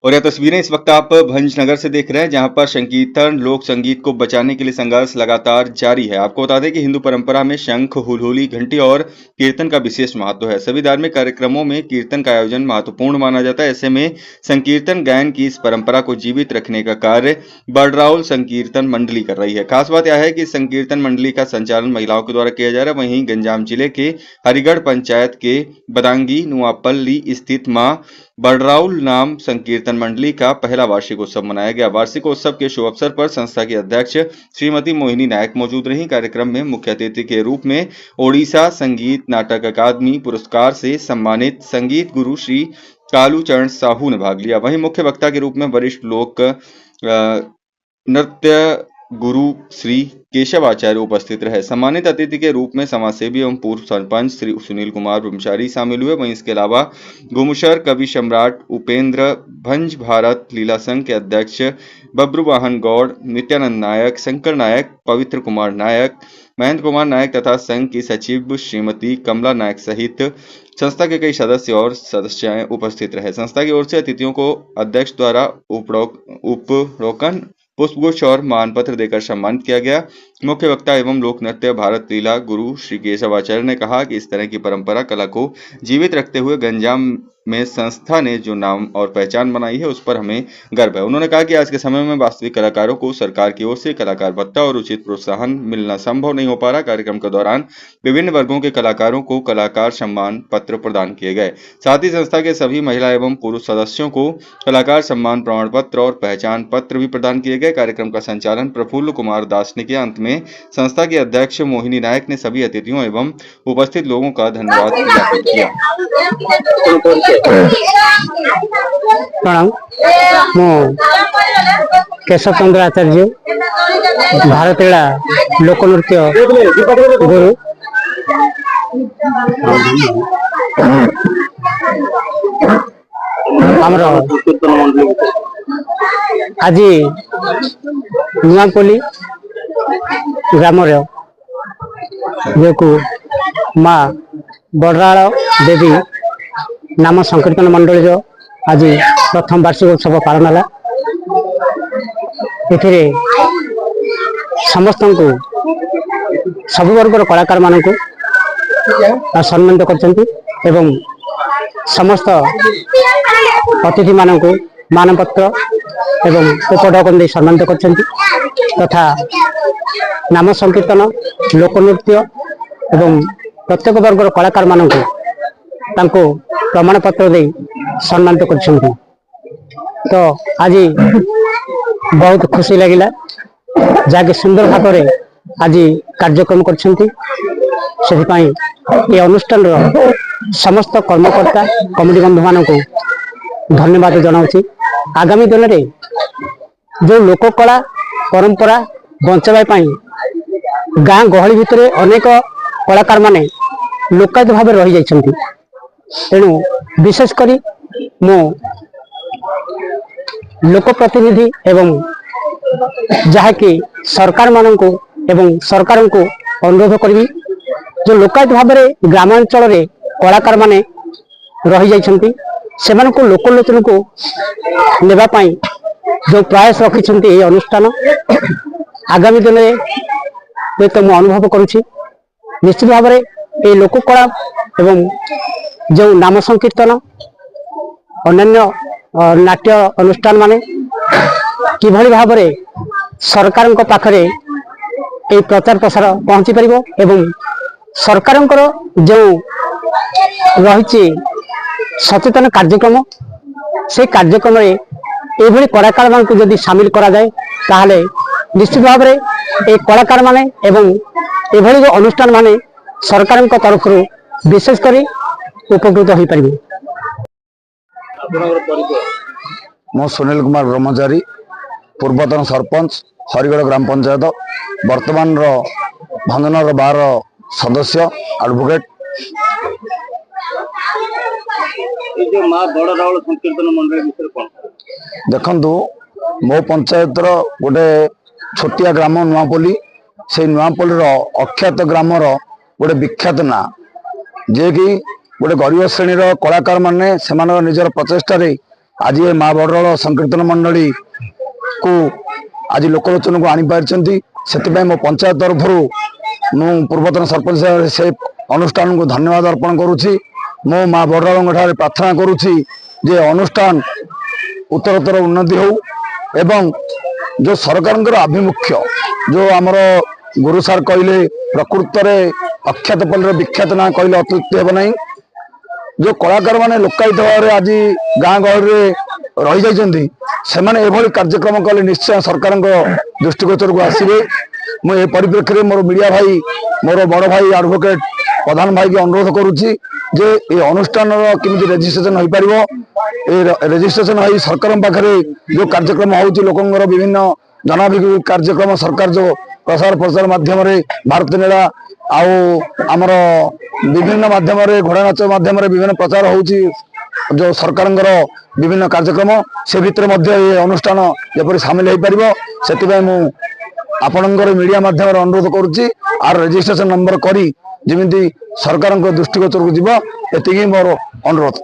और यह तस्वीरें इस वक्त आप भंजनगर से देख रहे हैं, जहां पर संकीर्तन लोक संगीत को बचाने के लिए संघर्ष लगातार जारी है। आपको बता दें कि हिंदू परंपरा में शंख, हुलहुली, घंटी और कीर्तन का विशेष महत्व है। सभी धार्मिक कार्यक्रमों में कीर्तन का आयोजन महत्वपूर्ण माना जाता है। ऐसे में संकीर्तन गायन की इस परंपरा को जीवित रखने का कार्य बडराउल संकीर्तन मंडली कर रही है। खास बात यह है कि संकीर्तन मंडली का संचालन महिलाओं के द्वारा किया जा रहा है। वहीं गंजाम जिले के हरिगढ़ पंचायत के बदांगी नुआपल्ली स्थित मां बडराउल नाम संकीर्तन मंडली का पहला वार्षिक उत्सव मनाया गया। वार्षिक उत्सव के शुभ अवसर पर संस्था की अध्यक्ष श्रीमती मोहिनी नायक मौजूद रही। कार्यक्रम में मुख्य अतिथि के रूप में ओडिशा संगीत नाटक अकादमी पुरस्कार से सम्मानित संगीत गुरु श्री कालू चरण साहू ने भाग लिया। वहीं मुख्य वक्ता के रूप में वरिष्ठ लोक नृत्य गुरु श्री केशव आचार्य उपस्थित रहे। सम्मानित अतिथि के रूप में समाजसेवी एवं पूर्व सरपंच श्री सुनील कुमार ब्रह्मचारी शामिल हुए। वहीं इसके अलावा गुमुशर कवि सम्राट उपेंद्र भंज भारत लीला संघ के अध्यक्ष बब्रू वाहन गौड़, नित्यानंद नायक, शंकर नायक, पवित्र कुमार नायक, महेंद्र कुमार नायक तथा संघ की सचिव श्रीमती कमला नायक सहित संस्था के कई सदस्य और सदस्याएं उपस्थित रहे। संस्था की ओर से अतिथियों को अध्यक्ष द्वारा उपरोकन पुष्पगुच्छ और मानपत्र देकर सम्मानित किया गया। मुख्य वक्ता एवं लोक नृत्य भारत लीला गुरु श्री केशव आचार्य ने कहा कि इस तरह की परंपरा कला को जीवित रखते हुए गंजाम में संस्था ने जो नाम और पहचान बनाई है उस पर हमें गर्व है। उन्होंने कहा कि आज के समय में वास्तविक कलाकारों को सरकार की ओर से कलाकार भत्ता और उचित प्रोत्साहन मिलना संभव नहीं हो पा रहा। कार्यक्रम के दौरान विभिन्न वर्गों के कलाकारों को कलाकार सम्मान पत्र प्रदान किए गए। साथ ही संस्था के सभी महिला एवं पुरुष सदस्यों को कलाकार सम्मान प्रमाण पत्र और पहचान पत्र भी प्रदान किए गए। कार्यक्रम का संचालन प्रफुल्ल कुमार दास ने किया। अंत में संस्था की अध्यक्ष मोहिनी नायक ने सभी अतिथियों एवं उपस्थित लोगों का धन्यवाद ज्ञापित किया। प्रणाम, मु केशव चंद्र आचार्य भारतीय लोकनृत्य गुरु आमर आज नुआपल्ली ग्राम जो माँ बडराल देवी नाम संकीर्तन मंडली आज प्रथम वार्षिक उत्सव पालन है। समस्त को सब वर्गर कलाकार मान सम्मानित कर समस्त अतिथि मान मानपत्र एवं उपढौकन सम्मानित कर तथा नाम संकीर्तन लोकनृत्य एवं प्रत्येक वर्गर कलाकार मान प्रमाण पत्र दे सम्मानित कर। तो आज बहुत खुशी लगिला जहाँकि सुंदर भाव में आज कार्यक्रम कर अनुष्ठान समस्त कर्मकर्ता कमिटी बंधु मान को धन्यवाद जनाऊँ। आगामी दिन में जो लोककला परंपरा बचाई गाँ गहली भितर अनेक कलाकार माने लोकायत भाव रही जाइछन्ति। तेणु विशेषकर मो लोक प्रतिनिधि एवं जहाँकि सरकार मान को एवं सरकार को अनुरोध करी जो लोकायत भाव में ग्रामांचल रे कलाकार माने रही जाइछन्ति सेमान को लोकलोचन को नेबा पाई जो प्रयास रखिछन्ति ए अनुष्ठान आगामी दिन में तो मु अनुभव करुछि निश्चित भाव में ये लोककला एवं जो नाम संकीर्तन अन्य नाट्य अनुष्ठान माने किभली भाव में सरकार पाखरे ये प्रचार प्रसार पहुंची परिबो एवं सरकार जो रही सचेतन कार्यक्रम से कार्यक्रम ये कलाकार मान को यदि सामिल करा जाए ताहले निश्चित भाव में ये कलाकार माने एवं ये जो अनुष्ठान माने सरकार तरफ विशेषकर उपकृत हो पारे। मो सुनील कुमार ब्रह्मचारी पूर्वतन सरपंच हरिगढ़ ग्राम पंचायत वर्तमान भंजनगर बार सदस्य एडवोकेट। देखु मो पंचायत गोटे छोटिया ग्राम नुआपल्ली से नुआपल्ली अख्यात ग्राम गोटे विख्यात ना जे कि गोटे गरीब श्रेणी कलाकार माने निजर प्रचेषा आज ये माँ बड़राल संकीर्तन मंडली को आज लोकलोचन को आनी पारिछंती सेतिपय मो पंचायत तरफ मु पूर्वतन सरपंच से अनुष्ठान को धन्यवाद अर्पण करुछि। मो माँ बड़राल ठारे प्रार्थना करुछि जे अनुष्ठान उत्तरोत्तर उन्नति हो एवं जो सरकार आभिमुख्य जो आमर गुरु सार कहले प्रकृत में अख्यात पल्लर विख्यात ना कहले अत्युक्ति हेब नहीं। जो कलाकार माने लोकायत भाव आज गाँ गहली रही जाइछन्ति सेमाने एभली कार्यक्रम कले निश्चय सरकार दृष्टिगोचर को आसवे। मुझे परिप्रेक्षी में मोर मीडिया भाई मोर बड़ भाई एडवोकेट प्रधान भाई की अनुरोध करुच्ची जे ये अनुष्ठान केमिति रेजिस्ट्रेशन हो पार रेजिस्ट्रेशन हो सरकार पाखे जो कार्यक्रम होउची लोकंर विभिन्न जनाभिमुखी कार्यक्रम सरकार जो प्रसार प्रचार माध्यम भारत नीला आमर विभिन्न माध्यम घोड़ा नाच माध्यम विभिन्न प्रचार होउची जो सरकार विभिन्न कार्यक्रम से भितर ये अनुष्ठान जपरी सामिल हो पार से मु आपणकर मीडिया माध्यम अनुरोध करुच्ची आर रेजिस्ट्रेशन नंबर करी जमी सरकार दृष्टिगोचर को जीव एति मोर अनुरोध।